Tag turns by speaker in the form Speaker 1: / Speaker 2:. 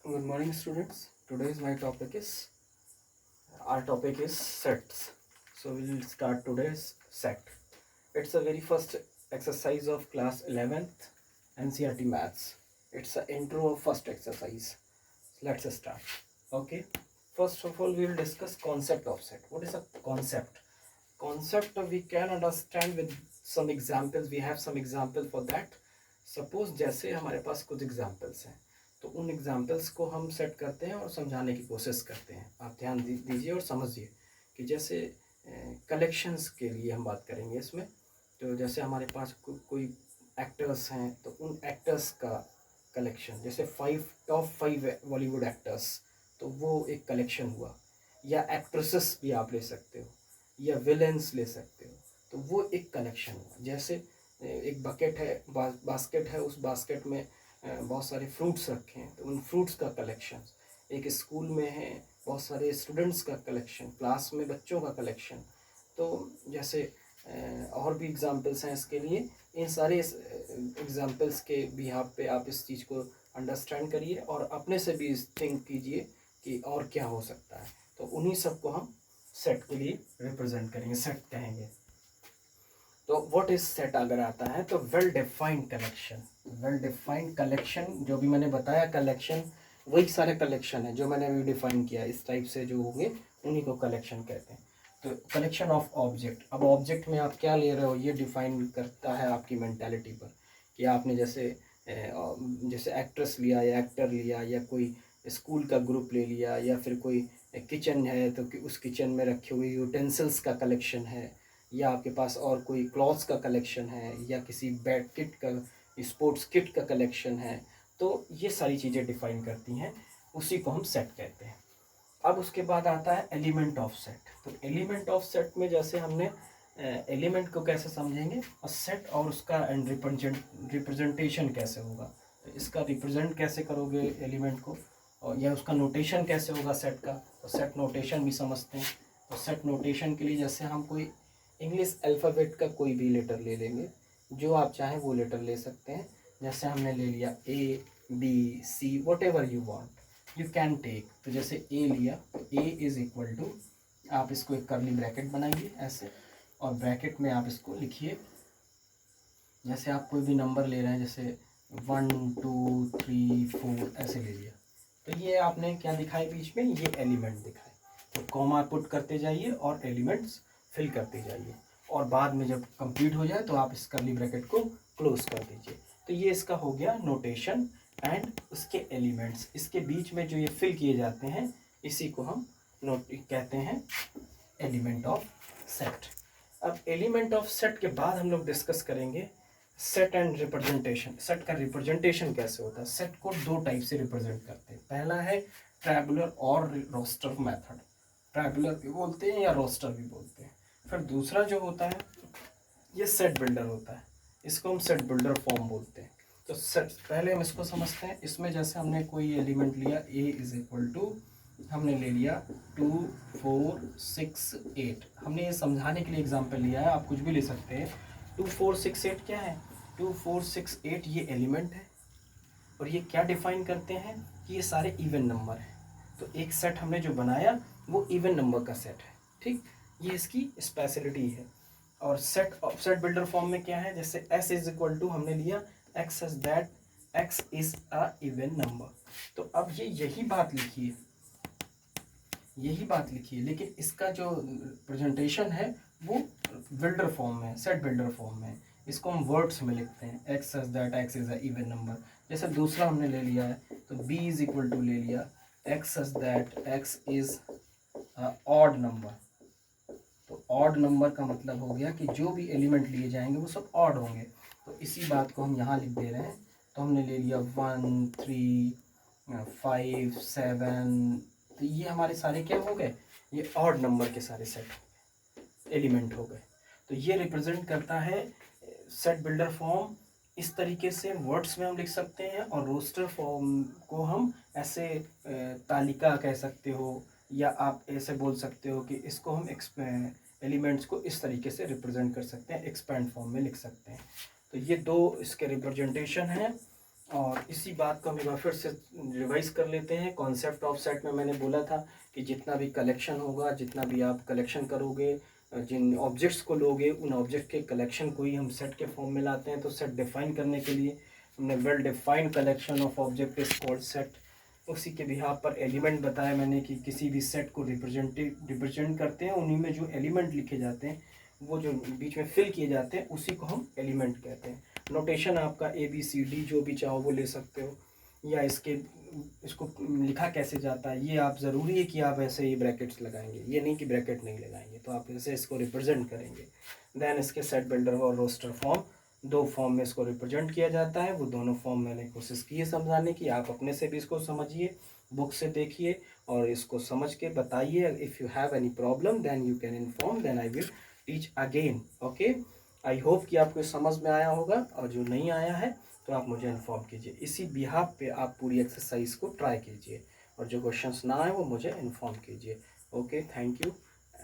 Speaker 1: Good morning, students. Today's my topic is our topic is sets. So we'll start today's set. It's the very first exercise of class 11th NCERT maths. It's the intro of first exercise. Let's start. Okay. First of all, we will discuss concept of set. What is a concept? Concept we can understand with some examples. We have some example for that. Suppose जैसे हमारे पास कुछ examples हैं, तो उन examples को हम set करते हैं और समझाने की कोशिश करते हैं। आप ध्यान दीजिए और समझिए कि जैसे कलेक्शंस के लिए हम बात करेंगे इसमें। तो जैसे हमारे पास कोई एक्टर्स हैं, तो उन एक्टर्स का कलेक्शन, जैसे टॉप 5 बॉलीवुड एक्टर्स, तो वो एक कलेक्शन हुआ। या एक्ट्रेसेस भी आप ले सकते हो, या विलेंस ले सकते हो, तो वो एक कलेक्शन हुआ। जैसे एक बकेट है, बास्केट है, उस बास्केट में बहुत सारे फ्रूट्स रखे हैं, तो उन फ्रूट्स का कलेक्शन। एक स्कूल में है, बहुत सारे स्टूडेंट्स का कलेक्शन, क्लास में बच्चों का कलेक्शन। तो जैसे और भी एग्जांपल्स हैं इसके लिए। इन सारे एग्जांपल्स के बिहाफ पे आप इस चीज़ को अंडरस्टैंड करिए और अपने से भी थिंक कीजिए कि और क्या हो सकता है। तो उन्हीं सब को हम सेट के लिए रिप्रेजेंट करेंगे, सेट कहेंगे। तो व्हाट इज सेट अगर आता है तो well defined collection. Well defined collection, जो भी मैंने बताया कलेक्शन, वही सारे कलेक्शन है जो मैंने अभी डिफाइन किया। इस टाइप से जो होंगे उन्हीं को कलेक्शन कहते हैं। तो कलेक्शन ऑफ ऑब्जेक्ट। अब ऑब्जेक्ट में आप क्या ले रहे हो, ये डिफाइन करता है आपकी मेंटालिटी पर कि आपने जैसे एक्ट्रेस लिया या एक्टर लिया, या कोई स्कूल का ग्रुप ले लिया, या फिर कोई किचन है तो उस किचन में रखे हुए यूटेंसिल्स का कलेक्शन है, या आपके पास और कोई क्लॉथ्स का कलेक्शन है, या किसी बैट किट का, स्पोर्ट्स किट का कलेक्शन है। तो ये सारी चीज़ें डिफाइन करती हैं, उसी को हम सेट कहते हैं। अब उसके बाद आता है एलिमेंट ऑफ सेट। तो एलिमेंट ऑफ सेट में जैसे हमने एलिमेंट को कैसे समझेंगे और सेट और उसका रिप्रेजेंटेशन कैसे होगा, तो इसका रिप्रेजेंट कैसे करोगे एलिमेंट को, और या उसका नोटेशन कैसे होगा सेट का, तो सेट नोटेशन भी समझते हैं। तो सेट नोटेशन के लिए जैसे हम कोई इंग्लिश अल्फ़ाबेट का कोई भी लेटर ले लेंगे, जो आप चाहें वो लेटर ले सकते हैं। जैसे हमने ले लिया A B C, whatever you want you can take. तो जैसे ए लिया तो A इज़ इक्वल टू, आप इसको एक कर्ली ब्रैकेट बनाइए ऐसे, और ब्रैकेट में आप इसको लिखिए। जैसे आप कोई भी नंबर ले रहे हैं, जैसे 1 2 3 4 ऐसे ले लिया, तो ये आपने क्या दिखाए बीच में, ये एलिमेंट दिखाए। तो कॉमा पुट करते जाइए और एलिमेंट्स फिल करते जाइए, और बाद में जब कंप्लीट हो जाए तो आप इस कर्ली ब्रैकेट को क्लोज कर दीजिए। तो ये इसका हो गया नोटेशन एंड उसके एलिमेंट्स। इसके बीच में जो ये फिल किए जाते हैं, इसी को हम कहते हैं एलिमेंट ऑफ सेट। अब एलिमेंट ऑफ सेट के बाद हम लोग डिस्कस करेंगे सेट एंड रिप्रेजेंटेशन। सेट का रिप्रेजेंटेशन कैसे होता है। सेट को दो टाइप से रिप्रेजेंट करते हैं। पहला है ट्रैबुलर और रोस्टर मेथड। ट्रैबुलर भी बोलते हैं या रोस्टर भी बोलते हैं। फिर दूसरा जो होता है, ये सेट बिल्डर होता है, इसको हम सेट बिल्डर फॉर्म बोलते हैं। तो सेट, पहले हम इसको समझते हैं। इसमें जैसे हमने कोई एलिमेंट लिया, A इज इक्वल टू, हमने ले लिया 2 4 6 8। हमने ये समझाने के लिए एग्जांपल लिया है, आप कुछ भी ले सकते हैं। 2 4 6 8 क्या है, 2 4 6 8 ये एलिमेंट है, और ये क्या डिफाइन करते हैं कि ये सारे इवन नंबर हैं। तो एक सेट हमने जो बनाया वो इवन नंबर का सेट है, ठीक। ये इसकी स्पेशलिटी है। और सेट बिल्डर फॉर्म में क्या है, जैसे S इज इक्वल टू, हमने लिया X is that X is a even number. तो अब ये यही बात लिखिए, लेकिन इसका जो प्रेजेंटेशन है वो बिल्डर फॉर्म में, सेट बिल्डर फॉर्म में। इसको हम वर्ड्स में लिखते हैं, X is that X is a even number. जैसे दूसरा हमने ले लिया है, तो B इज इक्वल टू ले लिया X is that X is odd number. तो ऑड नंबर का मतलब हो गया कि जो भी एलिमेंट लिए जाएंगे वो सब ऑड होंगे। तो इसी बात को हम यहाँ लिख दे रहे हैं। तो हमने ले लिया 1 3 5 7, तो ये हमारे सारे क्या हो गए, ये ऑड नंबर के सारे सेट एलिमेंट हो गए। तो ये रिप्रेजेंट करता है सेट बिल्डर फॉर्म। इस तरीके से वर्ड्स में हम लिख सकते हैं, और रोस्टर फॉर्म को हम ऐसे तालिका कह सकते हो, या आप ऐसे बोल सकते हो कि इसको हम एलिमेंट्स को इस तरीके से रिप्रेजेंट कर सकते हैं, एक्सपैंड फॉर्म में लिख सकते हैं। तो ये दो इसके रिप्रेजेंटेशन हैं। और इसी बात को हम एक बार फिर से रिवाइज कर लेते हैं। कॉन्सेप्ट ऑफ सेट में मैंने बोला था कि जितना भी कलेक्शन होगा, जितना भी आप कलेक्शन करोगे, जिन ऑब्जेक्ट्स को लोगे, उन ऑब्जेक्ट के कलेक्शन को ही हम सेट के फॉर्म में लाते हैं। तो सेट डिफाइन करने के लिए हमने well defined collection of object is called set. उसी के बिहाफ पर एलिमेंट बताया मैंने कि किसी भी सेट को रिप्रेजेंट करते हैं, उन्हीं में जो एलिमेंट लिखे जाते हैं, वो जो बीच में फिल किए जाते हैं, उसी को हम एलिमेंट कहते हैं। नोटेशन आपका ABCD जो भी चाहो वो ले सकते हो, या इसको लिखा कैसे जाता है ये आप ज़रूरी है कि आप ऐसे ही ब्रैकेट्स लगाएंगे, ये नहीं कि ब्रैकेट नहीं लगाएंगे, तो आप ऐसे इसको रिप्रेजेंट करेंगे। देन इसके सेट बिल्डर और रोस्टर फॉर्म, दो फॉर्म में इसको रिप्रेजेंट किया जाता है। वो दोनों फॉर्म मैंने कोशिश की है समझाने की, आप अपने से भी इसको समझिए, बुक से देखिए और इसको समझ के बताइए। If you have any problem then you can inform, then I will teach again. Okay, I hope कि आपको समझ में आया होगा, और जो नहीं आया है तो आप मुझे इन्फॉर्म कीजिए। इसी बिहाफ पे आप पूरी एक्सरसाइज को ट्राई कीजिए, और जो क्वेश्चंस ना आए वो मुझे इन्फॉर्म कीजिए। Okay, thank you.